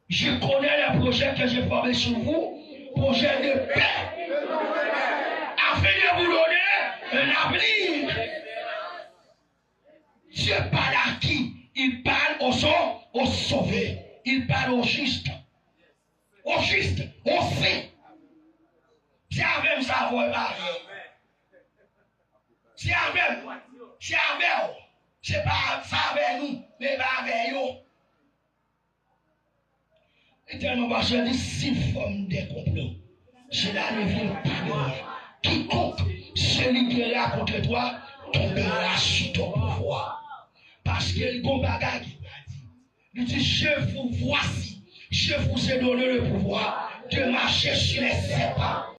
Je connais les projets que j'ai formés sur vous, projets de paix, afin de vous donner un avenir. Dieu parle à qui? Il parle aux sauvés. Il parle aux justes. Aux justes, aux saints. C'est avec ça, vous pas. C'est avec vous. C'est avec vous. C'est pas ça avec nous, mais pas avec vous. Éternellement, parce que si forme des complots, cela ne vient pas de moi. Quiconque celui qui est là contre toi tombera sur ton pouvoir. Parce qu'il y a un bagage qui m'a dit. Il dit, je vous ai donné le pouvoir de marcher sur les serpents